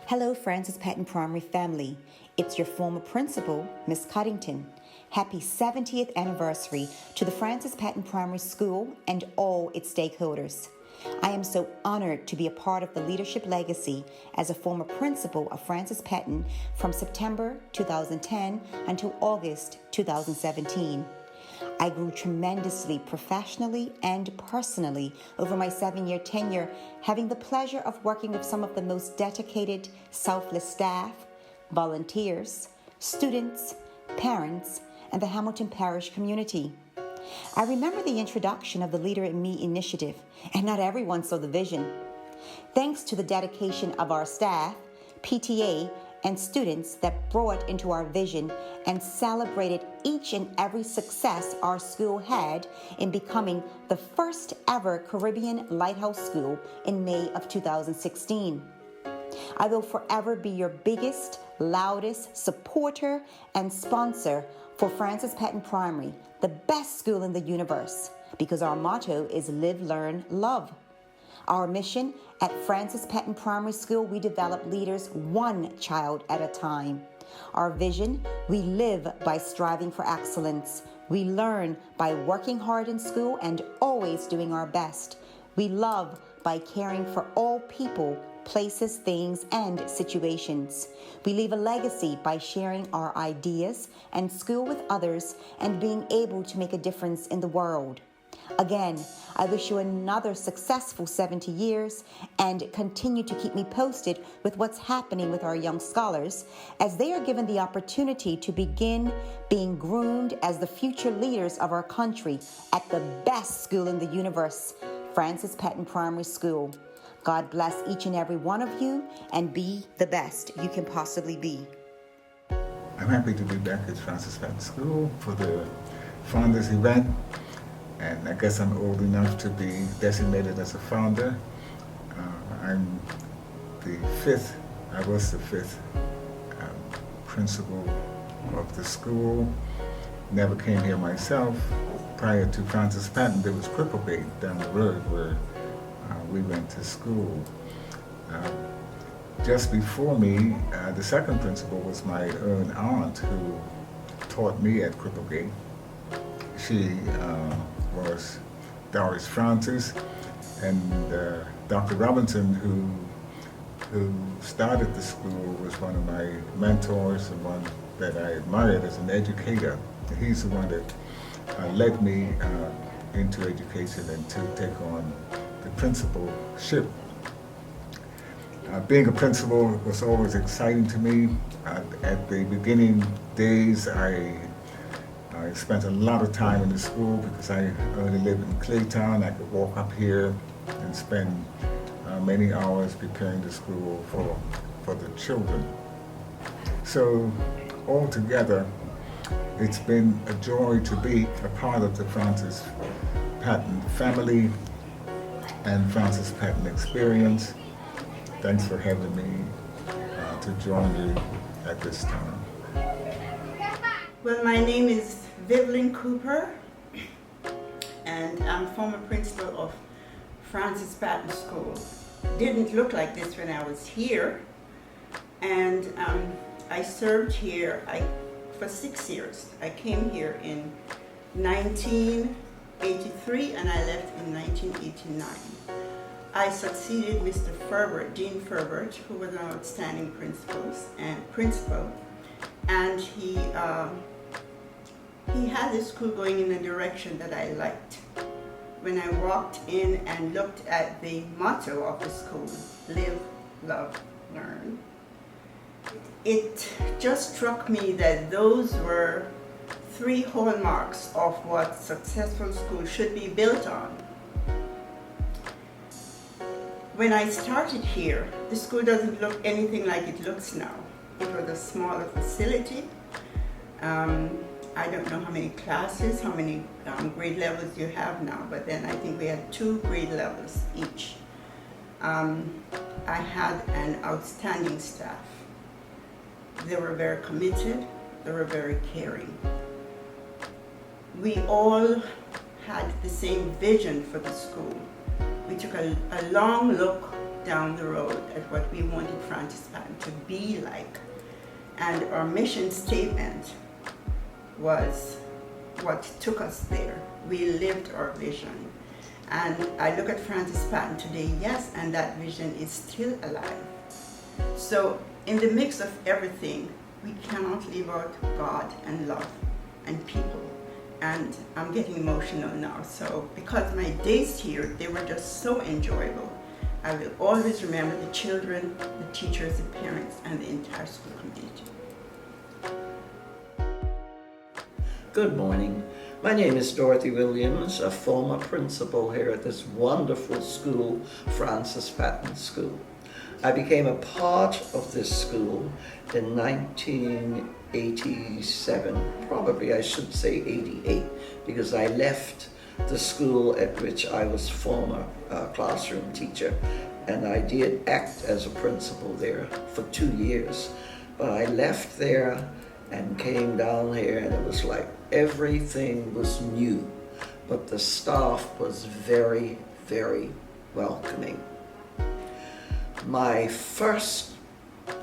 Hello, Francis Patton Primary family. It's your former principal, Miss Cuddington. Happy 70th anniversary to the Francis Patton Primary School and all its stakeholders. I am so honored to be a part of the leadership legacy as a former principal of Francis Patton from September 2010 until August 2017. I grew tremendously professionally and personally over my 7-year tenure, having the pleasure of working with some of the most dedicated, selfless staff, volunteers, students, parents, and the Hamilton Parish community. I remember the introduction of the Leader in Me initiative, and not everyone saw the vision. Thanks to the dedication of our staff, PTA, and students that brought into our vision and celebrated each and every success our school had in becoming the first ever Caribbean Lighthouse School in May of 2016. I will forever be your biggest, loudest supporter and sponsor for Francis Patton Primary, the best school in the universe, because our motto is Live, Learn, Love. Our mission at Francis Patton Primary School, we develop leaders one child at a time. Our vision, we live by striving for excellence. We learn by working hard in school and always doing our best. We love by caring for all people, places, things, and situations. We leave a legacy by sharing our ideas and school with others and being able to make a difference in the world. Again, I wish you another successful 70 years and continue to keep me posted with what's happening with our young scholars as they are given the opportunity to begin being groomed as the future leaders of our country at the best school in the universe, Francis Patton Primary School. God bless each and every one of you and be the best you can possibly be. I'm happy to be back at Francis Patton School for the Founders event. And I guess I'm old enough to be designated as a founder. I'm the fifth, I was the fifth principal of the school. Never came here myself. Prior to Francis Patton, there was Cripplegate down the road where we went to school. Just before me, the second principal was my own aunt who taught me at Cripplegate. She was Doris Francis, and Dr. Robinson, who started the school, was one of my mentors, the one that I admired as an educator. He's the one that led me into education and to take on the principalship. Being a principal was always exciting to me. At the beginning days, I spent a lot of time in the school because I only lived in Claytown. I could walk up here and spend many hours preparing the school for the children. So altogether, it's been a joy to be a part of the Francis Patton family and Francis Patton experience. Thanks for having me to join you at this time. Well, my name is Vivyln Cooper, and I'm former principal of Francis Patton School. Didn't look like this when I was here, and I served here for 6 years. I came here in 1983 and I left in 1989. I succeeded Mr. Furbert, Dean Furbert, who was an outstanding principal, and he had the school going in a direction that I liked. When I walked in and looked at the motto of the school, Live, Love, Learn, it just struck me that those were 3 hallmarks of what successful schools should be built on. When I started here, the school doesn't look anything like it looks now. It was a smaller facility. I don't know how many classes, how many grade levels you have now, but then I think we had 2 grade levels each. I had an outstanding staff. They were very committed, they were very caring. We all had the same vision for the school. We took a long look down the road at what we wanted Francis Patton to be like. And our mission statement was what took us there. We lived our vision. And I look at Francis Patton today, yes, and that vision is still alive. So in the mix of everything, we cannot leave out God and love and people. And I'm getting emotional now. So because my days here, they were just so enjoyable. I will always remember the children, the teachers, the parents, and the entire school community. Good morning. My name is Dorothy Williams, a former principal here at this wonderful school, Francis Patton School. I became a part of this school in 1987, probably I should say 88, because I left the school at which I was former classroom teacher, and I did act as a principal there for 2 years. But I left there and came down here, and it was like everything was new, but the staff was very, very welcoming. My first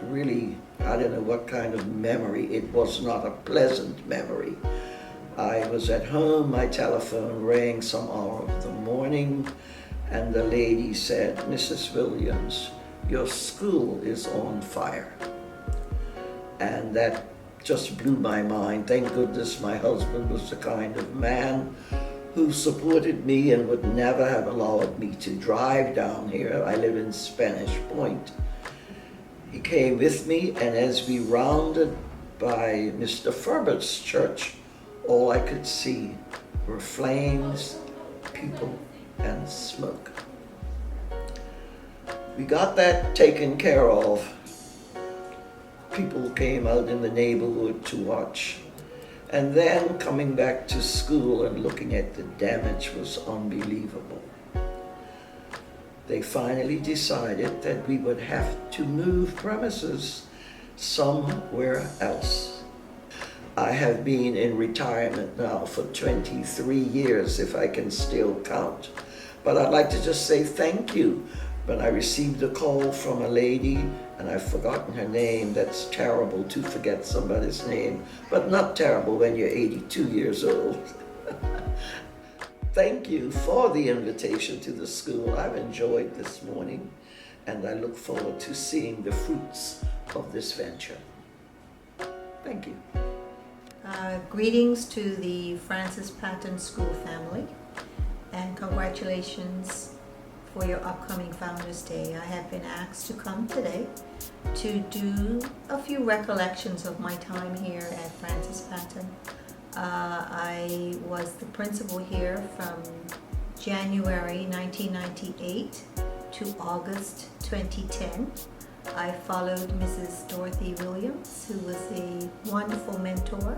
really, I don't know what kind of memory, it was not a pleasant memory. I was at home, my telephone rang some hour of the morning, and the lady said, "Mrs. Williams, your school is on fire." And that just blew my mind. Thank goodness my husband was the kind of man who supported me and would never have allowed me to drive down here. I live in Spanish Point. He came with me, and as we rounded by Mr. Furbert's church, all I could see were flames, people, and smoke. We got that taken care of. People came out in the neighborhood to watch. And then coming back to school and looking at the damage was unbelievable. They finally decided that we would have to move premises somewhere else. I have been in retirement now for 23 years, if I can still count. But I'd like to just say thank you. When I received a call from a lady, and I've forgotten her name, that's terrible to forget somebody's name, but not terrible when you're 82 years old. Thank you for the invitation to the school. I've enjoyed this morning, and I look forward to seeing the fruits of this venture. Thank you. Greetings to the Francis Patton School family, and congratulations for your upcoming Founders Day. I have been asked to come today to do a few recollections of my time here at Francis Patton. I was the principal here from January 1998 to August 2010. I followed Mrs. Dorothy Williams, who was a wonderful mentor,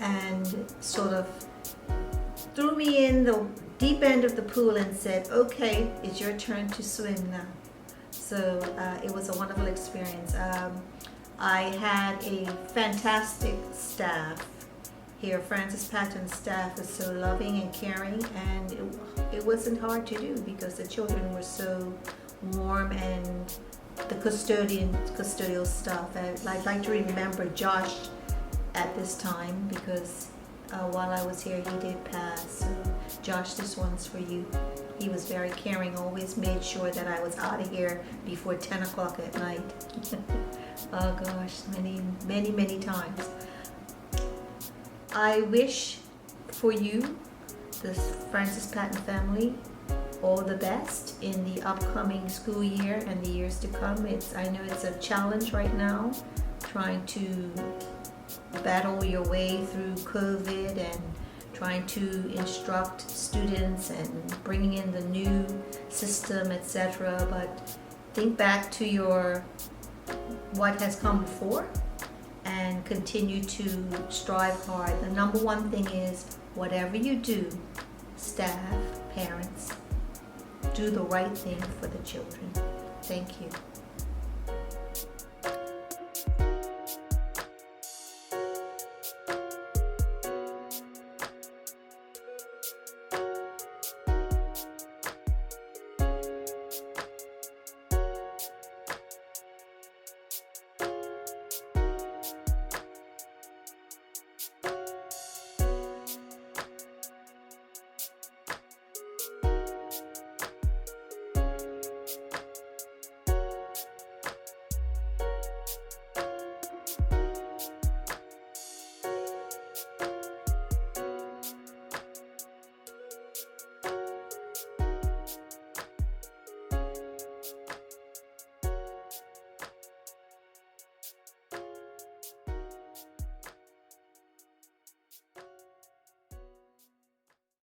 and sort of threw me in the deep end of the pool and said, "Okay, it's your turn to swim now." So it was a wonderful experience. I had a fantastic staff here. Francis Patton's staff is so loving and caring, and it wasn't hard to do because the children were so warm, and the custodial staff. I'd like to remember Josh at this time because while I was here, he did pass. So, Josh, this one's for you. He was very caring, always made sure that I was out of here before 10 o'clock at night. Oh gosh, many times. I wish for you, the Francis Patton family, all the best in the upcoming school year and the years to come. I know it's a challenge right now, trying to battle your way through COVID and trying to instruct students and bringing in the new system, etc. But think back to what has come before and continue to strive hard. The number one thing is, whatever you do, staff, parents, do the right thing for the children. Thank you.